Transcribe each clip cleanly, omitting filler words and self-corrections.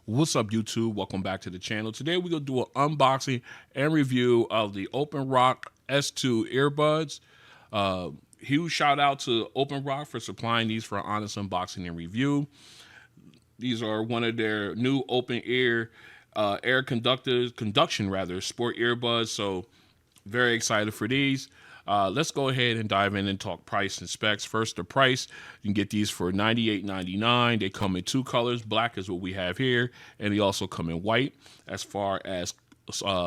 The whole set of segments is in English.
What's up, YouTube? Welcome back to the channel. Today we're going to do an unboxing and review of the OpenRock S2 earbuds. Huge shout out to OpenRock for supplying these for an honest unboxing and review. These are one of their new open ear air conduction sport earbuds. So very excited for these. Let's go ahead and dive in and talk price and specs. First, the price. You can get these for $98.99. They come in two colors. Black is what we have here, and they also come in white. As far as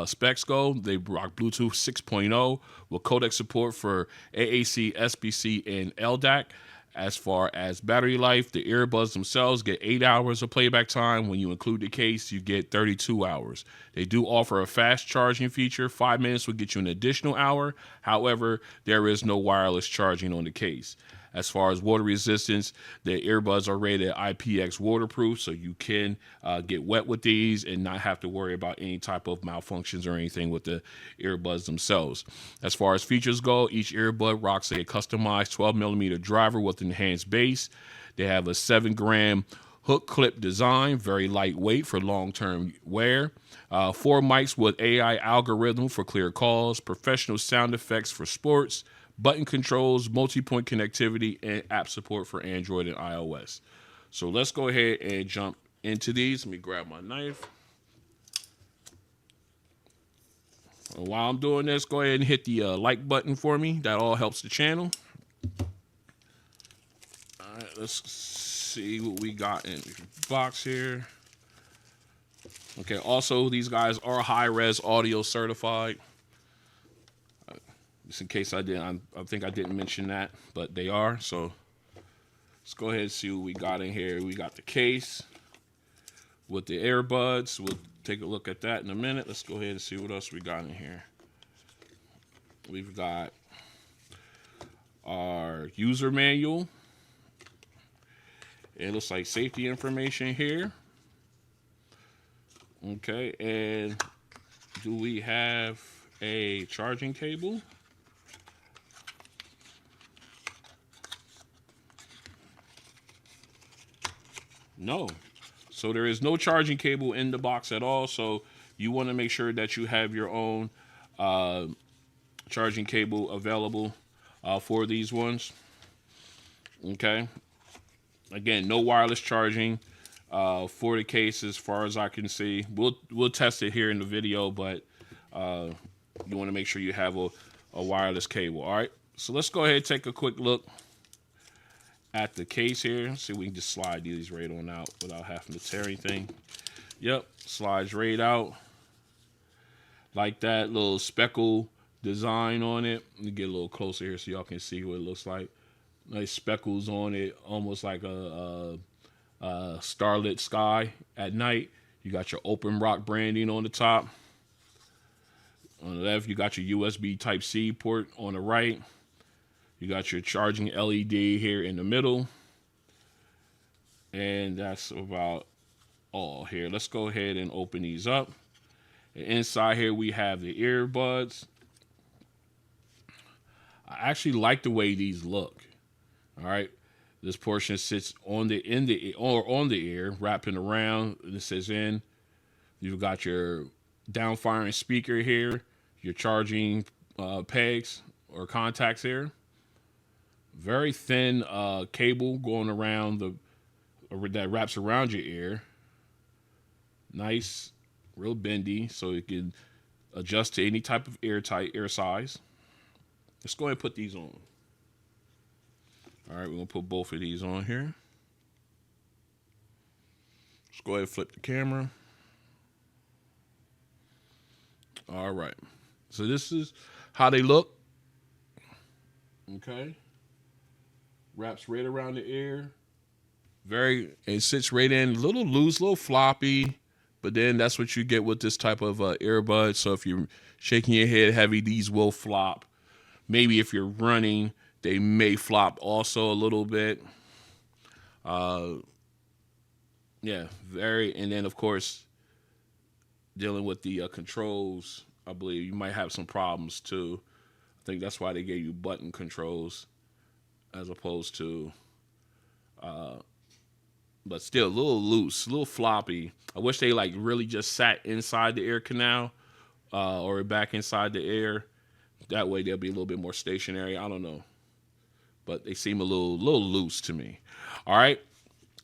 specs go, they rock Bluetooth 6.0 with codec support for AAC, SBC, and LDAC. As far as battery life, the earbuds themselves get 8 hours of playback time. When you include the case, you get 32 hours. They do offer a fast charging feature. 5 minutes will get you an additional hour. However, there is no wireless charging on the case. As far as water resistance, the earbuds are rated IPX waterproof, so you can get wet with these and not have to worry about any type of malfunctions or anything with the earbuds themselves. As far as features go, each earbud rocks a customized 12mm driver with enhanced bass. They have a 7-gram hook clip design, very lightweight for long-term wear. 4 mics with AI algorithm for clear calls, professional sound effects for sports, button controls, multi-point connectivity, and app support for Android and iOS. So let's go ahead and jump into these. Let me grab my knife. And while I'm doing this, go ahead and hit the like button for me. That all helps the channel. All right, let's see what we got in the box here. Okay, also, these guys are high-res audio certified. Just in case I think I didn't mention that, but they are. So let's go ahead and see what we got in here. We got the case with the earbuds. We'll take a look at that in a minute. Let's go ahead and see what else we got in here. We've got our user manual. It looks like safety information here. Okay, and do we have a charging cable? No. So there is no charging cable in the box at all. So you want to make sure that you have your own charging cable available for these ones. Okay. Again, no wireless charging for the case as far as I can see. We'll test it here in the video, but you want to make sure you have a wireless cable. All right. So let's go ahead and take a quick look at the case here. See if we can just slide these right on out without having to tear anything. Yep, slides right out like that. Little speckle design on it. Let me get a little closer here so y'all can see what it looks like. Nice speckles on it, almost like a starlit sky at night. You got your OpenRock branding on the top. On the left, you got your USB Type-C port on the right. You got your charging LED here in the middle. And that's about all here. Let's go ahead and open these up. And inside here we have the earbuds. I actually like the way these look. All right. This portion sits on the ear, wrapping around. This says in. You've got your down-firing speaker here, your charging pegs or contacts here. Very thin cable going around that wraps around your ear. Nice, real bendy, so you can adjust to any type of ear size. Let's go ahead and put these on. All right, we're gonna put both of these on here. Let's go ahead and flip the camera. All right, so this is how they look. Okay. Wraps right around the ear. It sits right in, a little loose, a little floppy, but then that's what you get with this type of earbud. So if you're shaking your head heavy, these will flop. Maybe if you're running, they may flop also a little bit. Yeah, and then of course, dealing with the controls, I believe you might have some problems too. I think that's why they gave you button controls as opposed to but still a little loose, a little floppy. I wish they like really just sat inside the ear canal or back inside the ear. That way they'll be a little bit more stationary. I don't know, but they seem a little loose to me. All right,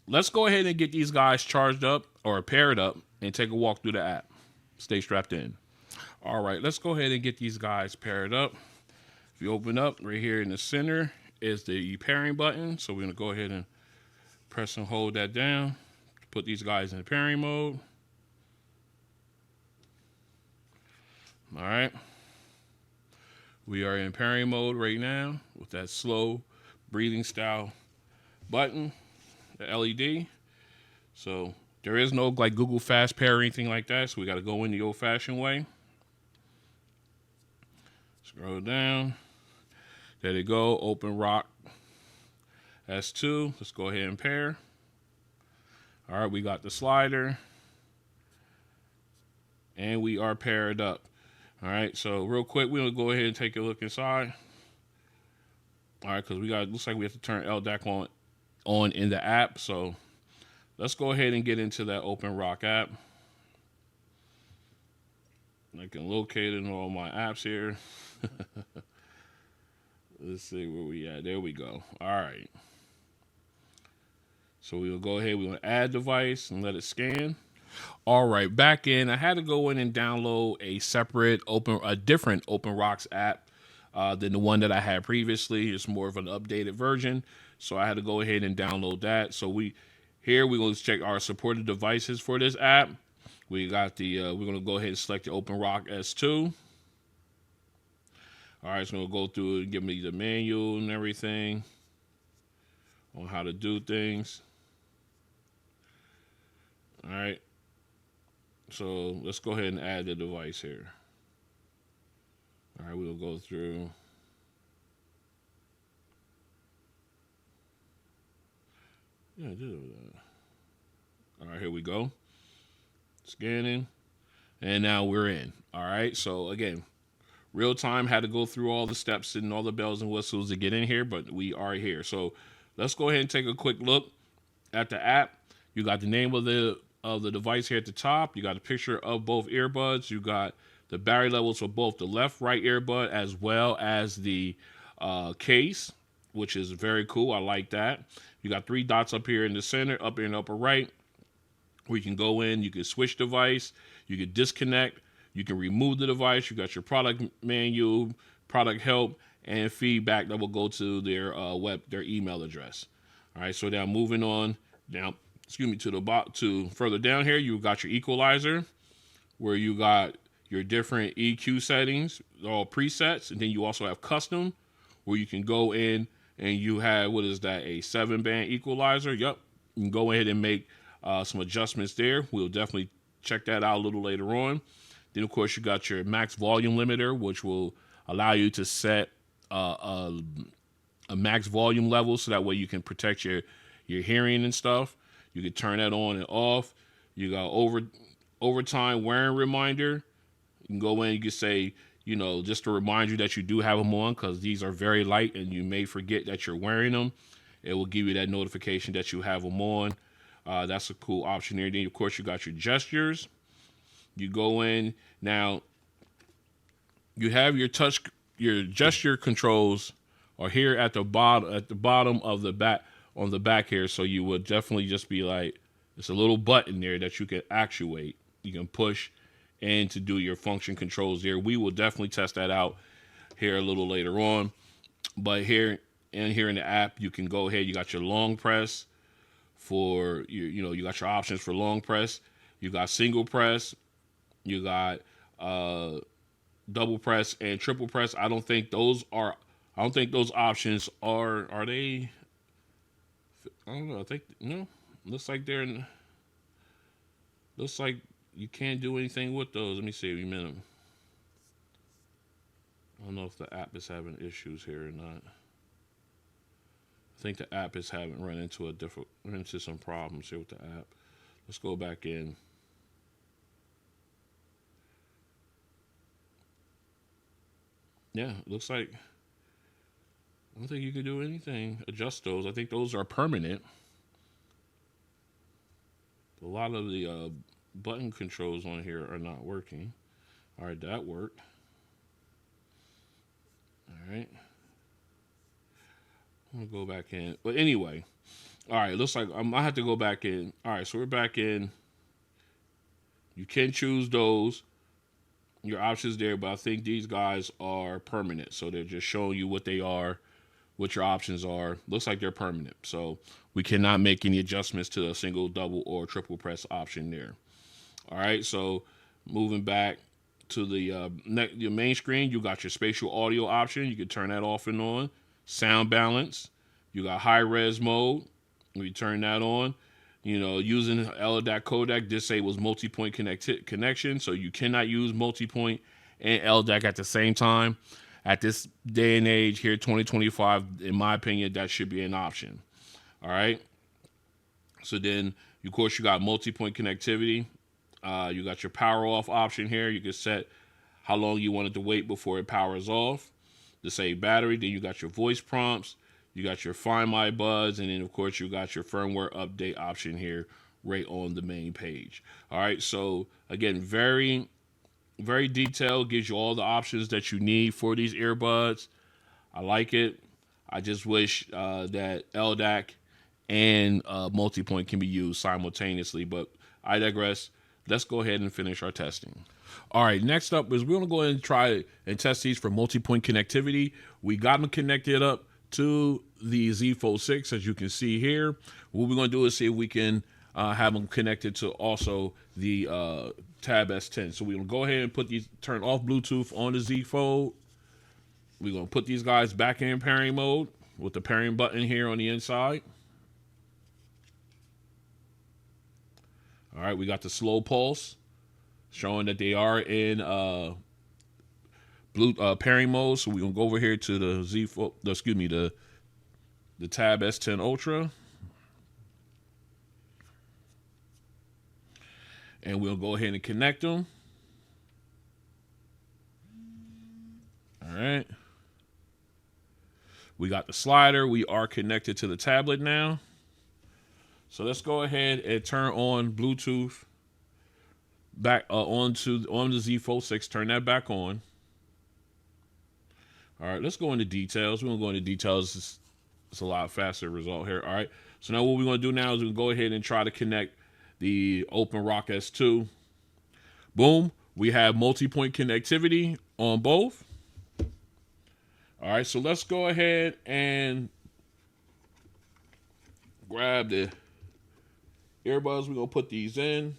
let's go ahead and get these guys charged up or paired up and take a walk through the app. Stay strapped in. All right, let's go ahead and get these guys paired up. If you open up, right here in the center is the pairing button. So we're gonna go ahead and press and hold that down. Put these guys in pairing mode. All right. We are in pairing mode right now with that slow breathing style button, the LED. So there is no like Google Fast Pair or anything like that. So we got to go in the old fashioned way. Scroll down. There they go. OpenRock S2. Let's go ahead and pair. All right, we got the slider. And we are paired up. All right, so real quick, we're gonna go ahead and take a look inside. All right, because looks like we have to turn LDAC on in the app. So let's go ahead and get into that OpenRock app. I can locate it in all my apps here. Let's see where we at. There we go. All right. So we'll go ahead. We're gonna add device and let it scan. All right, back in. I had to go in and download a different OpenRock app than the one that I had previously. It's more of an updated version, so I had to go ahead and download that. So we're going to check our supported devices for this app. We got the we're going to go ahead and select the OpenRock S2. All right, so we'll go through and give me the manual and everything on how to do things. All right. So let's go ahead and add the device here. All right, we'll go through. Yeah, I did that. All right, here we go. Scanning. And now we're in. All right, so again, real time, had to go through all the steps and all the bells and whistles to get in here, but we are here. So let's go ahead and take a quick look at the app. You got the name of the device here at the top. You got a picture of both earbuds. You got the battery levels for both the left, right earbud as well as the case, which is very cool. I like that. You got 3 dots up here in the center, up here in the upper right, where you can go in. You can switch device. You can disconnect. You can remove the device. You got your product manual, product help, and feedback that will go to their their email address. All right. So now moving on down. To further down here, you got your equalizer, where you got your different EQ settings, all presets, and then you also have custom, where you can go in and you have, what is that, a 7-band equalizer? Yep, you can go ahead and make some adjustments there. We'll definitely check that out a little later on. Then, of course, you got your max volume limiter, which will allow you to set a max volume level, so that way you can protect your hearing and stuff. You can turn that on and off. You got overtime wearing reminder. You can go in, you can say, just to remind you that you do have them on, because these are very light and you may forget that you're wearing them. It will give you that notification that you have them on. That's a cool option there. Then, of course, you got your gestures. You go in. Now, you have your gesture controls are here at the bottom of the back, on the back here. So you would definitely just be like, it's a little button there that you can actuate. You can push and to do your function controls there. We will definitely test that out here a little later on. But here in the app, you can go ahead. You got your long press for you got your options for long press. You got single press. You got double press and triple press. I don't think those options are they? I don't know. I think no. Looks like looks like you can't do anything with those. Let me see a minute. I don't know if the app is having issues here or not. I think the app is run into some problems here with the app. Let's go back in. Yeah, looks like I don't think you can do anything. Adjust those. I think those are permanent. A lot of the button controls on here are not working. All right, that worked. All right. I'm going to go back in. But anyway, all right, looks like I have to go back in. All right, so we're back in. You can choose those, your options there, but I think these guys are permanent. So they're just showing you what they are, what your options are. Looks like they're permanent. So we cannot make any adjustments to a single, double, or triple press option there. All right, so moving back to the your main screen, you got your spatial audio option. You can turn that off and on. Sound balance. You got high res mode. We turn that on. You know, using LDAC codec disables multi-point connection, so you cannot use multi-point and LDAC at the same time. At this day and age here, 2025, in my opinion, that should be an option. All right. So then, of course, you got multi-point connectivity. You got your power off option here. You can set how long you want it to wait before it powers off to save battery. Then you got your voice prompts. You got your Find My Buds. And then, of course, you got your firmware update option here right on the main page. All right. So, again, very, very detailed. Gives you all the options that you need for these earbuds. I like it. I just wish that LDAC and multi-point can be used simultaneously. But I digress. Let's go ahead and finish our testing. All right, next up is we're going to go ahead and try and test these for multi-point connectivity. We got them connected up to the Z Fold 6, as you can see here. What we're going to do is see if we can have them connected to also the Tab S10. So we're going to go ahead and put these, turn off Bluetooth on the Z Fold. We're going to put these guys back in pairing mode with the pairing button here on the inside. All right, we got the slow pulse showing that they are in pairing mode. So we're gonna go over here to the the Tab S10 Ultra, and we'll go ahead and connect them. All right, we got the slider. We are connected to the tablet now. So let's go ahead and turn on Bluetooth back on the Z Fold 6. Turn that back on. All right, let's go into details. We're going to go into details. It's a lot faster result here. All right, so now what we're going to do now is we're going to go ahead and try to connect the OpenRock S2. Boom. We have multi-point connectivity on both. All right, so let's go ahead and grab the earbuds. We're going to put these in.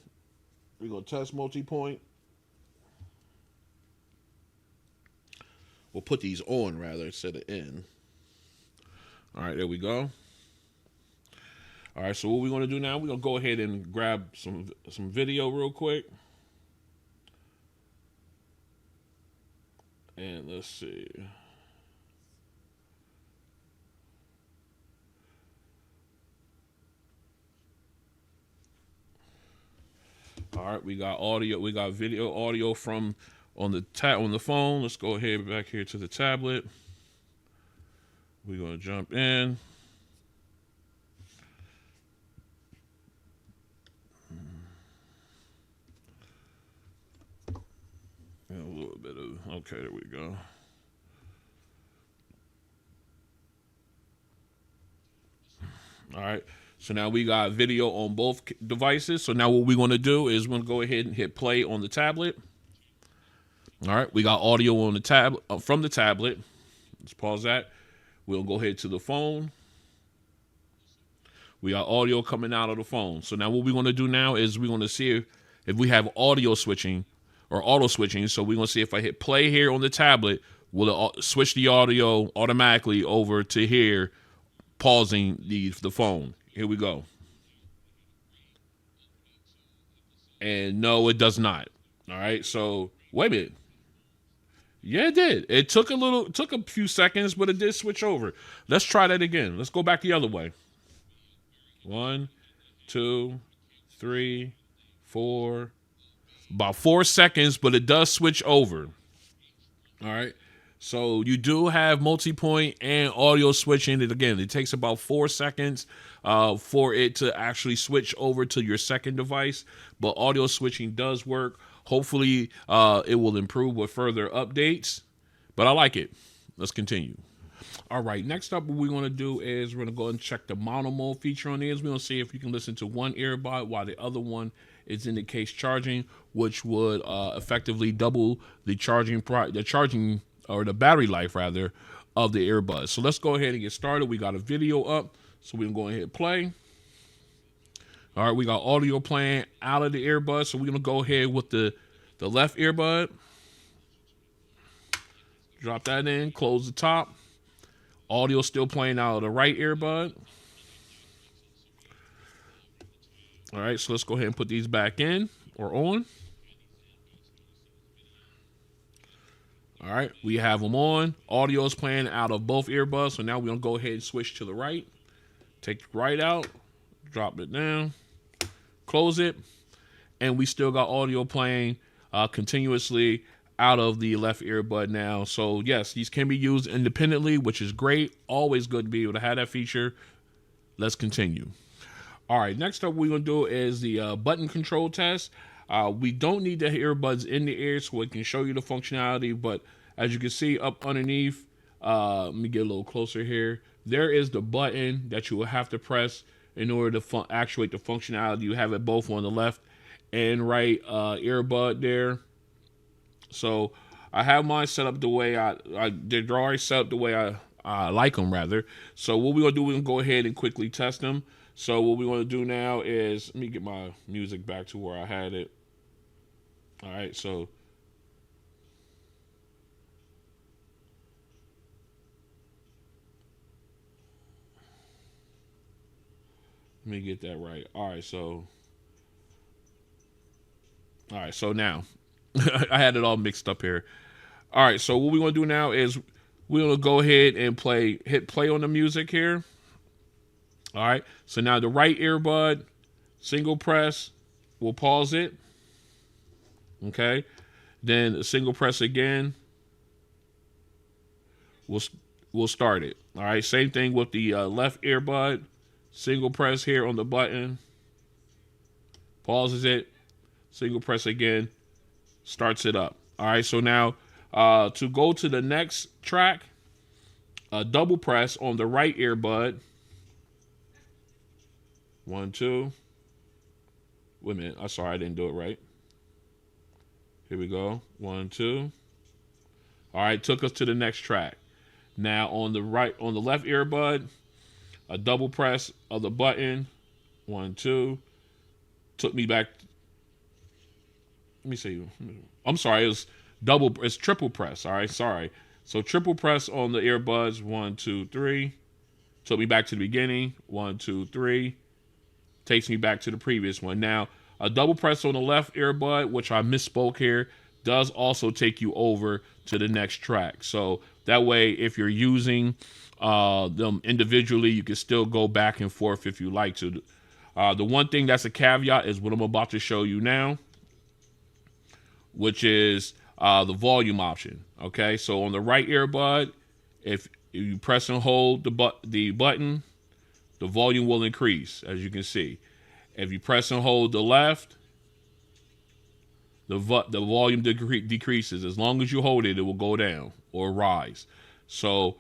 We're going to test multi-point. We'll put these on, rather, instead of in. All right, there we go. All right, so what we're going to do now, we're going to go ahead and grab some video real quick. And let's see. All right, we got audio, we got video, audio from on the phone. Let's go ahead back here to the tablet. We're gonna jump in. And a little bit of, okay, there we go. All right. So now we got video on both devices. So now what we're going to do is we're going to go ahead and hit play on the tablet. All right, we got audio on the tab from the tablet. Let's pause that. We'll go ahead to the phone. We got audio coming out of the phone. So now what we're going to do now is we're going to see if we have audio switching or auto switching. So we're going to see if I hit play here on the tablet, will it switch the audio automatically over to here, pausing the phone. Here we go. And no, it does not. All right, so wait a minute. Yeah, it did. It took a few seconds, but it did switch over. Let's try that again. Let's go back the other way. 1, 2, 3, 4. About 4 seconds, but it does switch over. All right. So you do have multi-point and audio switching. And again, it takes about 4 seconds for it to actually switch over to your second device. But audio switching does work. Hopefully, it will improve with further updates. But I like it. Let's continue. All right, next up, what we're going to do is we're going to go and check the mono mode feature on these. We're going to see if you can listen to one earbud while the other one is in the case charging, which would effectively double the charging or the battery life rather of the earbuds. So let's go ahead and get started. We got a video up, so we can go ahead and play. All right, we got audio playing out of the earbud, so we're going to go ahead with the left earbud. Drop that in, close the top. Audio still playing out of the right earbud. All right, so let's go ahead and put these back in or on. All right, we have them on. Audio is playing out of both earbuds, so now we're going to go ahead and switch to the right. Take the right out, drop it down, close it, and we still got audio playing continuously out of the left earbud now. So yes, these can be used independently, which is great. Always good to be able to have that feature. Let's continue. All right, next up we're gonna do is the button control test. We don't need the earbuds in the ear so it can show you the functionality, but as you can see up underneath, let me get a little closer here. There is the button that you will have to press in order to actuate the functionality. You have it both on the left and right earbud there. So I have mine set up the way they're already set up the way I like them rather. So what we're gonna do, we're gonna go ahead and quickly test them. So what we want to do now is, let me get my music back to where I had it. All right, so let me get that right. All right, so now I had it all mixed up here. All right, so what we're gonna do now is we're gonna go ahead and hit play on the music here. All right, so now the right earbud, single press, we'll pause it. Okay, then single press again, we'll start it. All right, same thing with the left earbud, single press here on the button, pauses it, single press again, starts it up. All right, so now to go to the next track, double press on the right earbud. 1, 2. Wait a minute. I'm sorry, I didn't do it right. Here we go. 1, 2. All right, took us to the next track. Now on the left earbud, a double press of the button. 1, 2. Took me back. Let me see. I'm sorry. It's triple press. All right, sorry. So triple press on the earbuds. 1, 2, 3. Took me back to the beginning. 1, 2, 3. Takes me back to the previous one. Now, a double press on the left earbud, which I misspoke here, does also take you over to the next track. So that way, if you're using them individually, you can still go back and forth if you like to. The one thing that's a caveat is what I'm about to show you now, which is the volume option. Okay, so on the right earbud, if you press and hold the button, the volume will increase, as you can see. If you press and hold the left, the volume decreases. As long as you hold it, it will go down or rise. So,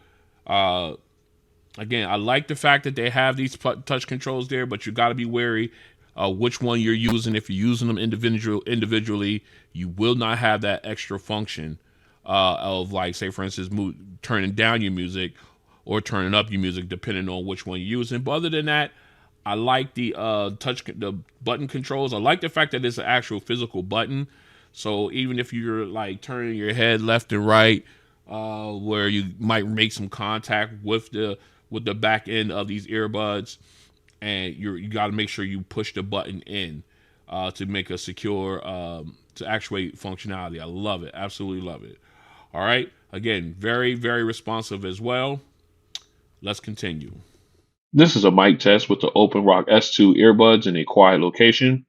again, I like the fact that they have these touch controls there, but you got to be wary which one you're using. If you're using them individually, you will not have that extra function of, like, say, for instance, turning down your music or turning up your music, depending on which one you're using. But other than that, I like the the button controls. I like the fact that it's an actual physical button. So even if you're like turning your head left and right, where you might make some contact with the back end of these earbuds, and you got to make sure you push the button in to make a secure to actuate functionality. I love it, absolutely love it. All right, again, very, very responsive as well. Let's continue. This is a mic test with the OpenRock S2 earbuds in a quiet location.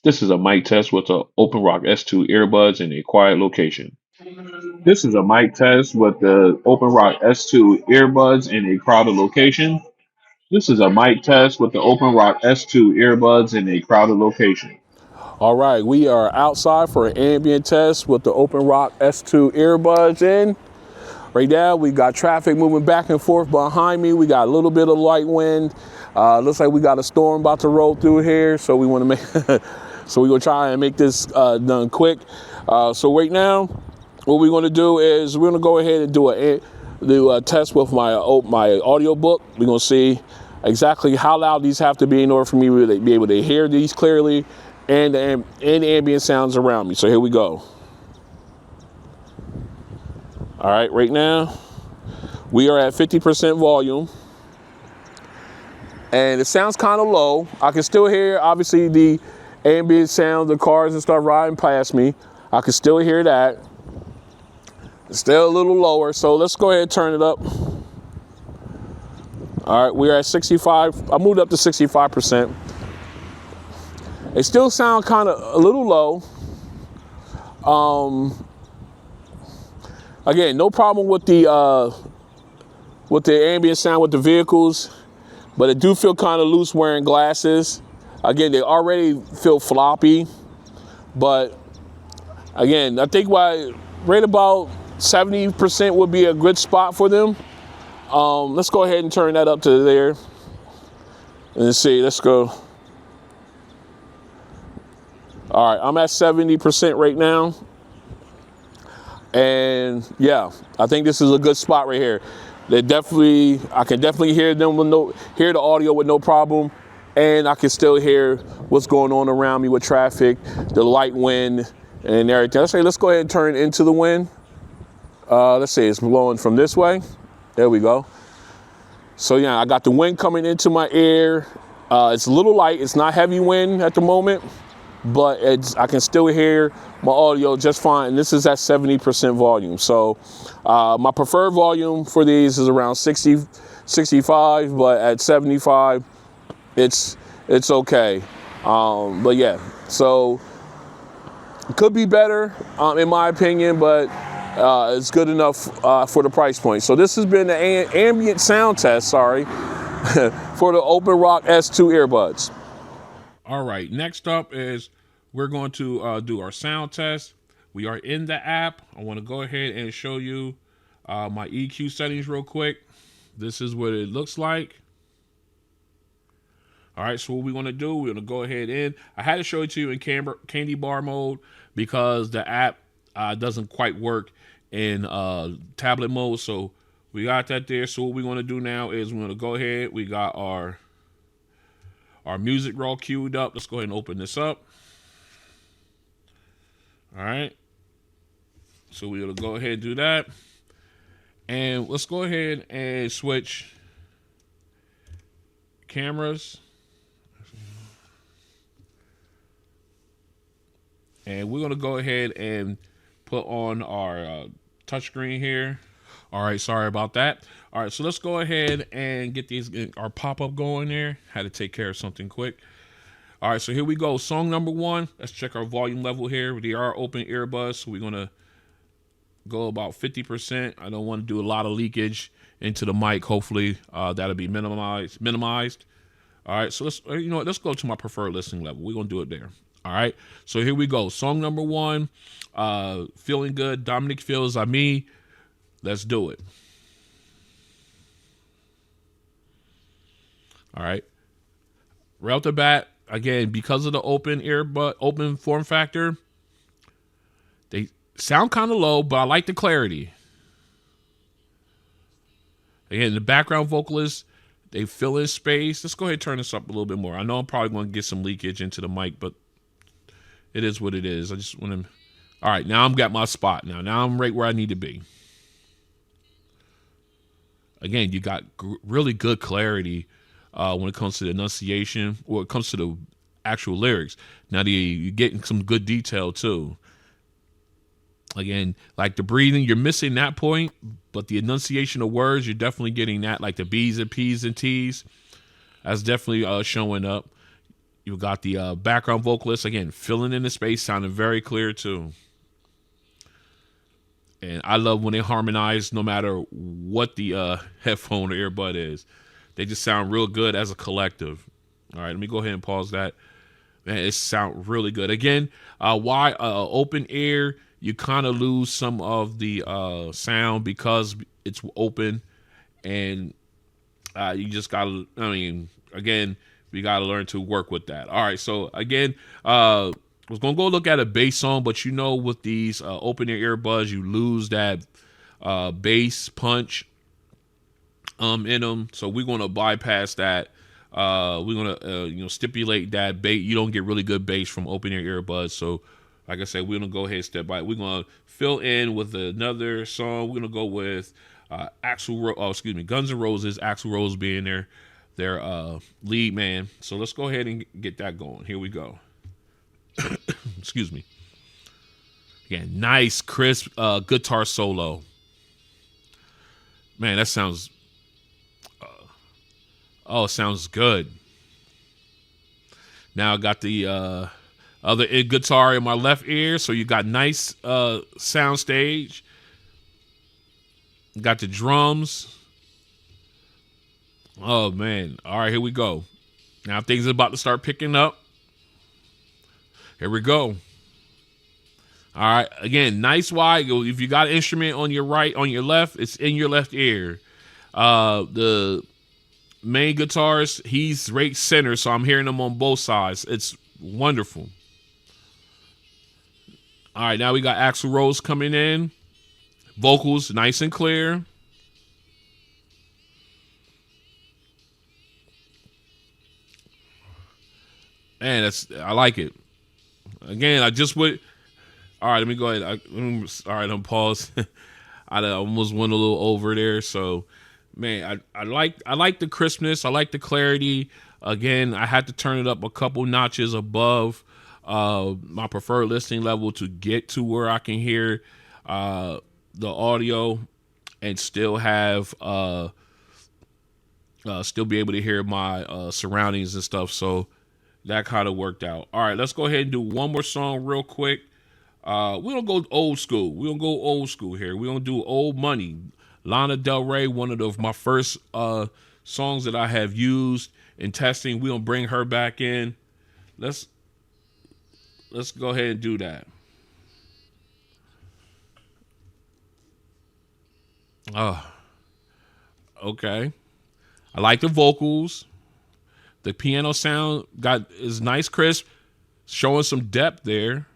This is a mic test with the OpenRock S2 earbuds in a quiet location. This is a mic test with the OpenRock S2 earbuds in a crowded location. This is a mic test with the OpenRock S2 earbuds in a crowded location. All right, we are outside for an ambient test with the OpenRock S2 earbuds in. Right now, we got traffic moving back and forth behind me. We got a little bit of light wind. Looks like we got a storm about to roll through here, so we want to make, so we're gonna try and make this done quick. So right now, what we're gonna do is we're gonna go ahead and do a test with my audio book. We're gonna see exactly how loud these have to be in order for me to be able to hear these clearly and ambient sounds around me. So here we go. All right, right now we are at 50% volume and it sounds kind of low. I can still hear obviously the ambient sound, the cars and stuff riding past me. I can still hear that. It's still a little lower, so let's go ahead and turn it up. All right, we're at 65. I moved up to 65%. It still sounds kind of a little low. Again, no problem with the ambient sound with the vehicles, but it do feel kind of loose wearing glasses. Again, they already feel floppy, but again, I think right about 70% would be a good spot for them. Let's go ahead and turn that up to there. And see, let's go. All right, I'm at 70% right now. And yeah, I think this is a good spot right here. I can definitely hear them hear the audio with no problem. And I can still hear what's going on around me with traffic, the light wind and everything. Let's go ahead and turn into the wind. Let's see, it's blowing from this way. There we go. So yeah, I got the wind coming into my ear. It's a little light, it's not heavy wind at the moment, but I can still hear my audio just fine. And this is at 70% volume. So my preferred volume for these is around 60, 65, but at 75, it's okay. But yeah, so it could be better in my opinion, but it's good enough for the price point. So this has been the ambient sound test, for the OpenRock S2 earbuds. All right, next up is we're going to do our sound test. We are in the app. I want to go ahead and show you my EQ settings real quick. This is what it looks like. All right, so what we're going to do, we're going to go ahead and I had to show it to you in candy bar mode because the app doesn't quite work in tablet mode. So we got that there. So what we're going to do now is we're going to go ahead. We got our music roll queued up. Let's go ahead and open this up. All right. So we're going to go ahead and do that. And let's go ahead and switch cameras. And we're going to go ahead and put on our touchscreen here. All right, sorry about that. All right, so let's go ahead and get our pop-up going there. Had to take care of something quick. All right, so here we go. Song number 1. Let's check our volume level here. They are open earbuds, so we're going to go about 50%. I don't want to do a lot of leakage into the mic. Hopefully, that'll be minimized. All right, so let's go to my preferred listening level. We're going to do it there. All right, so here we go. Song number 1, Feeling Good, Dominic Feels Like Me. Let's do it. All right. Right off the bat, again, because of the open form factor, they sound kind of low, but I like the clarity. Again, the background vocalists, they fill in space. Let's go ahead and turn this up a little bit more. I know I'm probably going to get some leakage into the mic, but it is what it is. I just want to... All right, now I'm got my spot. Now I'm right where I need to be. Again, you got really good clarity when it comes to the enunciation, or it comes to the actual lyrics. Now you're getting some good detail too. Again, like the breathing, you're missing that point, but the enunciation of words, you're definitely getting that, like the B's and P's and T's. That's definitely showing up. You got the background vocalist, again, filling in the space, sounding very clear too. And I love when they harmonize no matter what the headphone or earbud is. They just sound real good as a collective. All right, let me go ahead and pause that. Man, it sounds really good. Again, why open ear, you kind of lose some of the sound because it's open. And you just got to, I mean, again, we got to learn to work with that. All right, so again, I was going to go look at a bass song, but you know with these open ear earbuds, you lose that bass punch in them. So we're going to bypass that. We're going to, stipulate that you don't get really good bass from open ear earbuds. So like I said, we're going to go ahead and step by. We're going to fill in with another song. We're going to go with Guns N' Roses, Axl Rose being their lead man. So let's go ahead and get that going. Here we go. Excuse me. Again, nice, crisp guitar solo. Man, that sounds... it sounds good. Now I got the other guitar in my left ear, so you got nice sound stage. Got the drums. Oh, man. All right, here we go. Now things are about to start picking up. Here we go. All right. Again, nice wide. If you got an instrument on your right, on your left, it's in your left ear. The main guitarist, he's right center, so I'm hearing him on both sides. It's wonderful. All right, now we got Axl Rose coming in. Vocals nice and clear. Man, I like it. Again, I just would. All right, let me go ahead. All right, I'm pause. I almost went a little over there. So, man, I like the crispness. I like the clarity. Again, I had to turn it up a couple notches above my preferred listening level to get to where I can hear the audio and still have still be able to hear my surroundings and stuff. So that kind of worked out. All right, let's go ahead and do one more song real quick. We don't go old school. We don't go old school here. We don't do old money. Lana Del Rey, one of my first songs that I have used in testing. We don't bring her back in. Let's go ahead and do that. Okay. I like the vocals. The piano sound is nice, crisp, showing some depth there.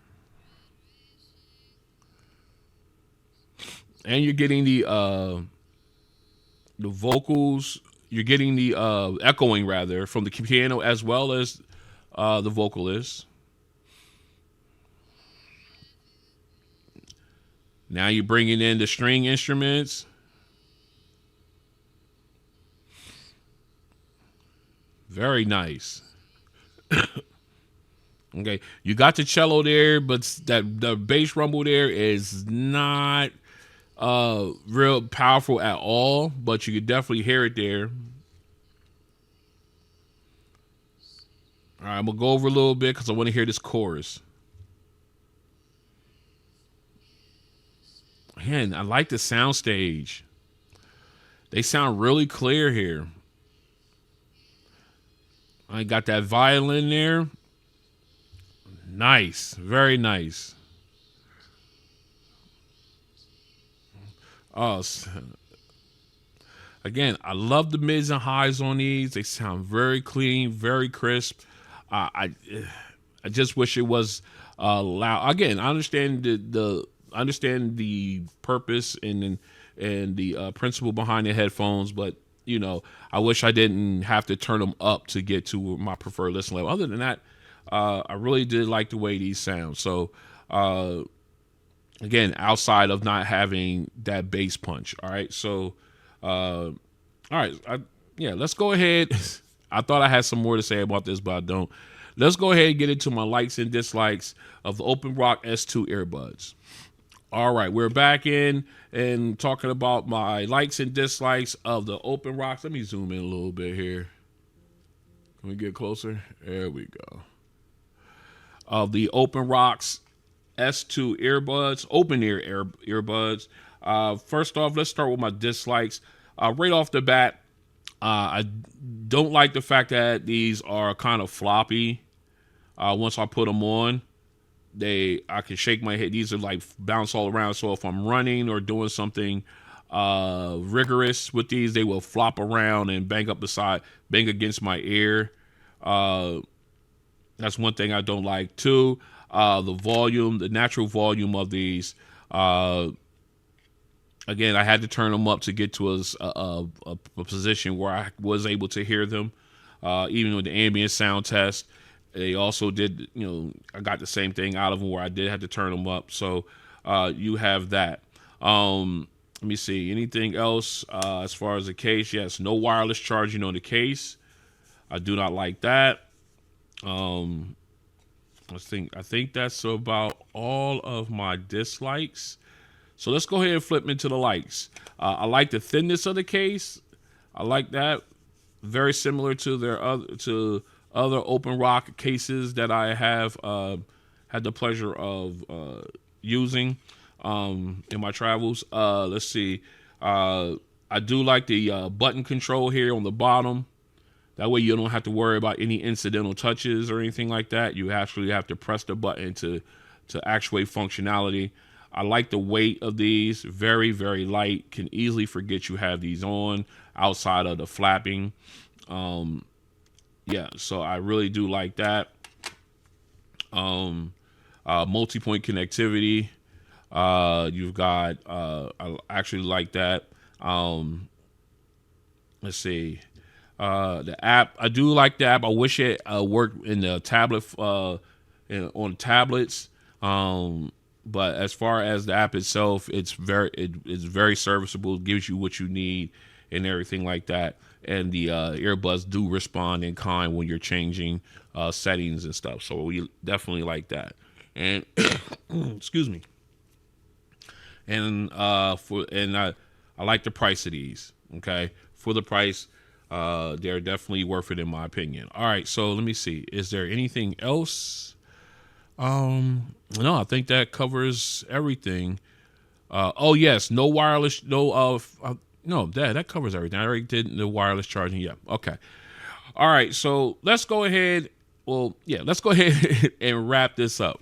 And you're getting the vocals. You're getting the echoing rather from the piano as well as the vocalist. Now you're bringing in the string instruments. Very nice. Okay, you got the cello there, but the bass rumble there is not real powerful at all, but you could definitely hear it there. All right, I'm gonna go over a little bit because I want to hear this chorus. Man, I like the sound stage. They sound really clear here. I got that violin there. Nice, very nice. Oh, again, I love the mids and highs on these. They sound very clean, very crisp. I just wish it was loud. Again, I understand the purpose and the principle behind the headphones, but I wish I didn't have to turn them up to get to my preferred listen level. Other than that, I really did like the way these sound. So, again, outside of not having that bass punch. All right. So, all right. Let's go ahead. I thought I had some more to say about this, but I don't. Let's go ahead and get into my likes and dislikes of the OpenRock S2 earbuds. All right, we're back in and talking about my likes and dislikes of the OpenRock. Let me zoom in a little bit here. Can we get closer? There we go. Of the OpenRock S2 earbuds, open-ear earbuds. First off, let's start with my dislikes. Right off the bat, I don't like the fact that these are kind of floppy. Once I put them on, I can shake my head. These are like bounce all around. So if I'm running or doing something rigorous with these, they will flop around and bang against my ear. That's one thing I don't like too. The natural volume of these. Again, I had to turn them up to get to a position where I was able to hear them. Even with the ambient sound test, they also did, I got the same thing out of them where I did have to turn them up. So you have that. Let me see. Anything else as far as the case? Yes, no wireless charging on the case. I do not like that. I think that's about all of my dislikes. So let's go ahead and flip into the likes. I like the thinness of the case. I like that. Very similar to their other OpenRock cases that I have had the pleasure of using in my travels. Let's see. I do like the button control here on the bottom. That way you don't have to worry about any incidental touches or anything like that. You actually have to press the button to actuate functionality. I like the weight of these. Very, very light. Can easily forget you have these on outside of the flapping. Yeah, so I really do like that. Multipoint connectivity. You've got, I actually like that. Let's see. The app, I do like the app. I wish it worked in the tablet, on tablets. But as far as the app itself, it's very serviceable. Gives you what you need and everything like that. And the earbuds do respond in kind when you're changing settings and stuff. So we definitely like that. And excuse me. And I like the price of these. Okay, for the price. They're definitely worth it in my opinion. All right, so let me see. Is there anything else? No, I think that covers everything. Oh yes, no wireless, no that covers everything. I already did the wireless charging. Yeah, okay. All right, so let's go ahead. Let's go ahead and wrap this up.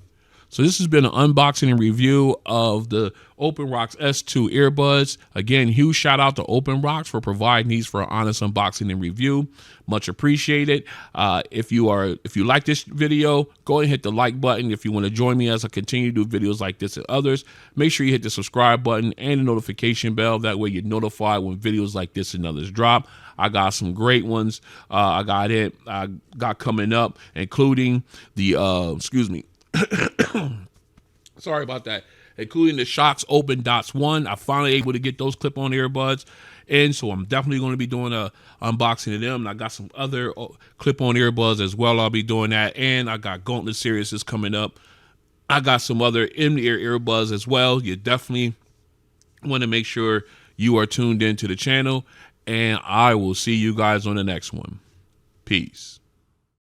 So this has been an unboxing and review of the OpenRock S2 earbuds. Again, huge shout out to OpenRock for providing these for an honest unboxing and review. Much appreciated. If you like this video, go ahead and hit the like button. If you want to join me as I continue to do videos like this and others, make sure you hit the subscribe button and the notification bell. That way you're notified when videos like this and others drop. I got some great ones. I got coming up, including the sorry about that. Including the Shocks Open Dots 1. I finally able to get those clip-on earbuds. And so I'm definitely going to be doing a unboxing of them. And I got some other clip-on earbuds as well. I'll be doing that. And I got Gauntlet Series is coming up. I got some other in-ear earbuds as well. You definitely want to make sure you are tuned into the channel. And I will see you guys on the next one. Peace.